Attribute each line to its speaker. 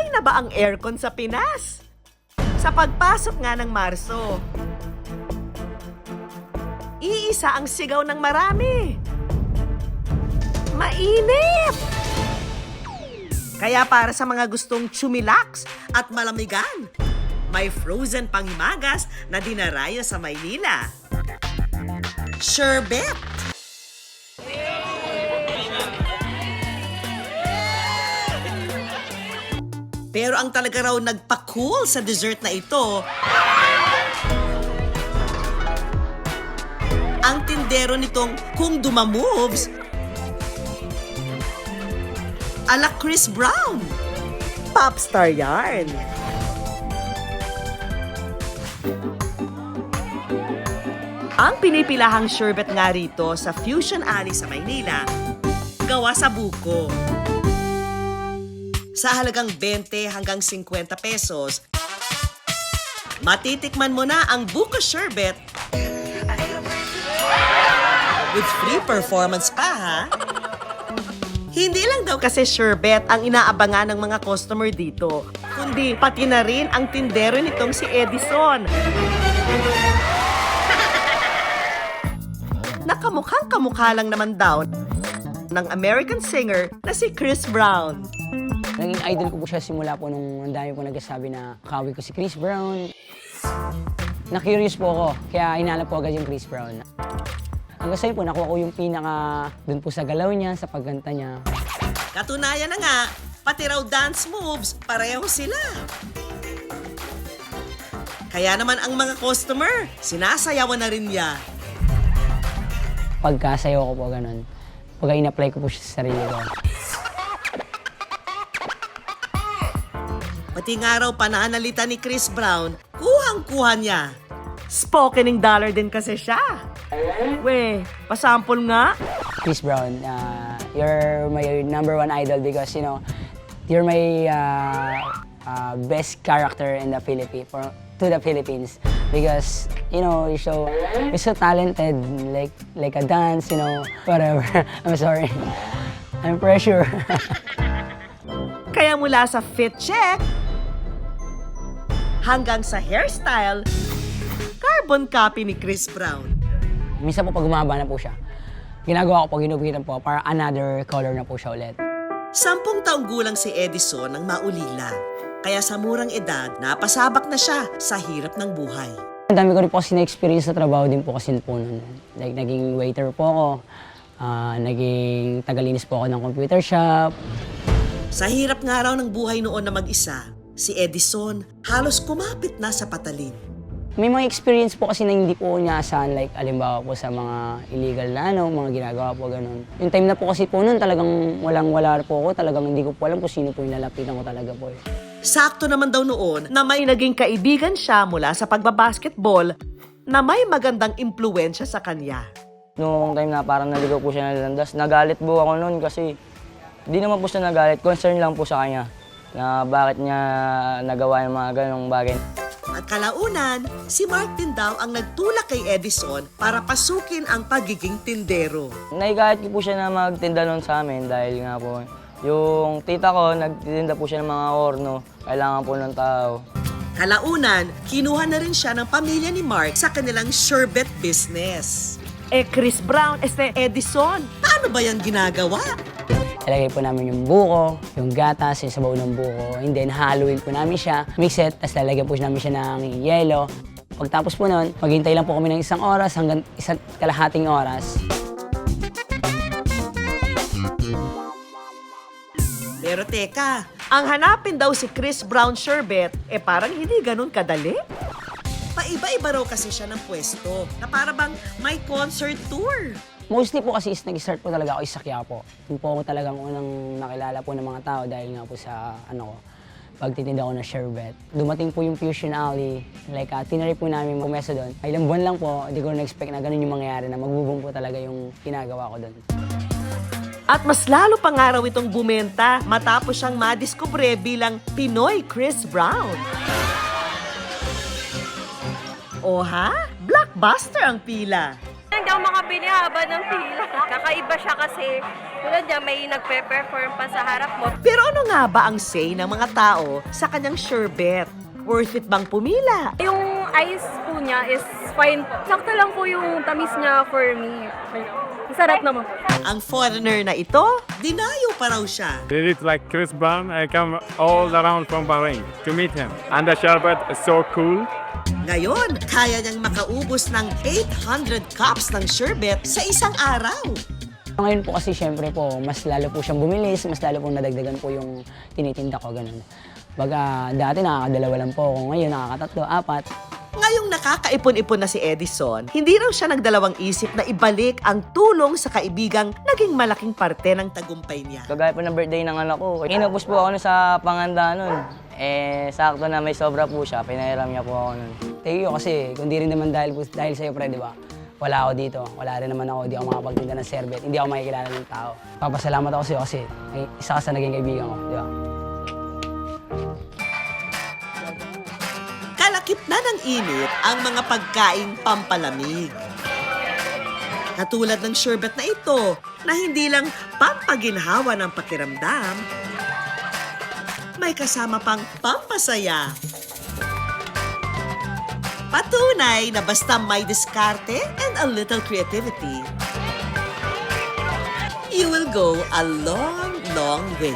Speaker 1: Patay na ba ang aircon sa Pinas? Sa pagpasok nga ng Marso, iisa ang sigaw ng marami. Mainit! Kaya para sa mga gustong chumilax at malamigan, may frozen panghimagas na dinarayo sa Maynila. Sherbet! Pero ang talaga raw nagpa-cool sa dessert na ito, ang tindero nitong Kung Dumamoves ala Chris Brown. Popstar yarn. Ang pinipilahang sherbet nga rito sa Fusion Alley sa Maynila, gawa sa buko. Sa halagang 20 hanggang 50 pesos, matitikman mo na ang buko sherbet with free performance pa, ha? Hindi lang daw kasi sherbet ang inaabangan ng mga customer dito, kundi pati na rin ang tindero nitong si Edison. Nakamukhang kamukha lang naman daw ng American singer na si Chris Brown.
Speaker 2: Naging idol ko po siya simula po nung ang dami po nagsasabi na kawi ko si Chris Brown. Na-curious po ako, kaya hinanap po agad yung Chris Brown. Hanggang sa'yo po, nakuha ko yung pinaka dun po sa galaw niya, sa pagganta niya.
Speaker 1: Katunayan na nga, pati raw dance moves, pareho sila. Kaya naman ang mga customer, sinasayawan na rin niya.
Speaker 2: Pagkasayaw ko po ganun, pagka in-apply ko po siya sa sarili ko.
Speaker 1: Pati nga raw pananalita ni Chris Brown, kuhang-kuha niya. Spokening dollar din kasi siya. We, pasample nga.
Speaker 2: Chris Brown, you're my number one idol because, you know, you're my best character in the Philippines, to the Philippines. Because, you know, you're so talented, like a dance, you know, whatever. I'm sorry. I'm pressure.
Speaker 1: Kaya mula sa fit check, hanggang sa hairstyle, carbon copy ni Chris Brown.
Speaker 2: Minsan po pag umaba na po siya, ginagawa ko po, ginuguhitan po para another color na po siya ulit.
Speaker 1: 10 taong gulang si Edison nang maulila. Kaya sa murang edad, napasabak na siya sa hirap ng buhay.
Speaker 2: Ang dami ko rin po kasi na-experience sa trabaho din po kasi po nun. Like, naging waiter po ako, naging tagalinis po ako ng computer shop.
Speaker 1: Sa hirap nga raw ng buhay noon na mag-isa, si Edison halos kumapit na sa patalim.
Speaker 2: May mga experience po kasi na hindi po niya asahan, like alimbawa po sa mga illegal na mga ginagawa po ganun. Yung time na po kasi po nun talagang walang-wala po ako, talagang hindi ko po alam kung sino po yung lalapitan ko talaga po.
Speaker 1: Sakto naman daw noon na may naging kaibigan siya mula sa pagbabasketball na may magandang impluwensya sa kanya.
Speaker 3: Noong time na parang naligaw po siya ng landas, nagalit po ako noon kasi di naman po siya nagalit, concern lang po sa kanya na bakit niya nagawa yung mga ganong bagay.
Speaker 1: At kalaunan, si Martin daw ang nagtulak kay Edison para pasukin ang pagiging tindero.
Speaker 3: Naigalit ko po siya na magtinda noon sa amin dahil nga po yung tita ko nagtitinda po siya ng mga orno, kailangan po ng tao.
Speaker 1: Kalaunan, kinuha na rin siya ng pamilya ni Mark sa kanilang sherbet business. Chris Brown, Edison, paano ba yan ginagawa?
Speaker 2: Ilagay po namin yung buko, yung gatas, yung sabaw ng buko, and then haluin po namin siya, mix it, tapos lalagyan po namin siya ng yelo. Pagtapos po nun, maghintay lang po kami ng 1 oras hanggang 1.5 oras.
Speaker 1: Pero teka, ang hanapin daw si Chris Brown sherbet, parang hindi ganun kadali. Paiba-iba raw kasi siya ng pwesto, na para bang may concert tour.
Speaker 2: Mostly po kasi nag-start po talaga ako sa Quiapo. Yung po ako talagang unang nakilala po ng mga tao dahil nga po sa pagtitinda ko ng sherbet. Dumating po yung Fusion Alley, like tinry po namin pumesa doon. Ilang buwan lang po, hindi ko na-expect na ganun yung mangyayari na magbubong po talaga yung ginagawa ko doon.
Speaker 1: At mas lalo pa nga raw itong bumenta matapos siyang madiskubre bilang Pinoy Chris Brown. O ha? Blockbuster ang pila.
Speaker 4: Hindi ako makabili haba ng pila. Kakaiba siya kasi tulad niya may nagpe-perform pa sa harap mo.
Speaker 1: Pero ano nga ba ang say ng mga tao sa kanyang sherbet? Worth it bang pumila?
Speaker 4: Yung ice po niya is fine po. Sakto lang po yung tamis niya for me. Sarap naman.
Speaker 1: Ang foreigner na ito, dinayo pa raw siya.
Speaker 5: It is like Chris Brown. I come all around from Bahrain to meet him. And the sherbet is so cool.
Speaker 1: Ngayon, kaya niyang makaubos ng 800 cups ng sherbet sa isang araw.
Speaker 2: Ngayon po kasi syempre po, mas lalo po siyang bumilis, mas lalo po nadagdagan po yung tinitinda ko, ganun. Baga, dati nakakadalawa lang po ako, ngayon nakakatatlo, 4.
Speaker 1: Ngayong nakakaipon-ipon na si Edison, hindi raw siya nagdalawang isip na ibalik ang tulong sa kaibigang naging malaking parte ng tagumpay niya.
Speaker 3: Kagaya po ng birthday ng anak ko, inubos po ako nun sa panganda nun. Sakto na may sobra po siya, pinahiram niya po ako nun.
Speaker 2: Thank you kasi kung di rin naman dahil sa'yo, pre, di ba? Wala ako dito. Wala rin naman ako. Hindi ako makapagtinda ng serbet. Hindi ako makikilala ng tao. Papasalamat ako sa'yo kasi isa ka sa naging kaibigan ko, di ba?
Speaker 1: Kalakip na ng init ang mga pagkaing pampalamig. Katulad ng sherbet na ito na hindi lang pampaginhawa ng pakiramdam, may kasama pang pampasaya. Patunay na basta may diskarte and a little creativity, you will go a long, long way.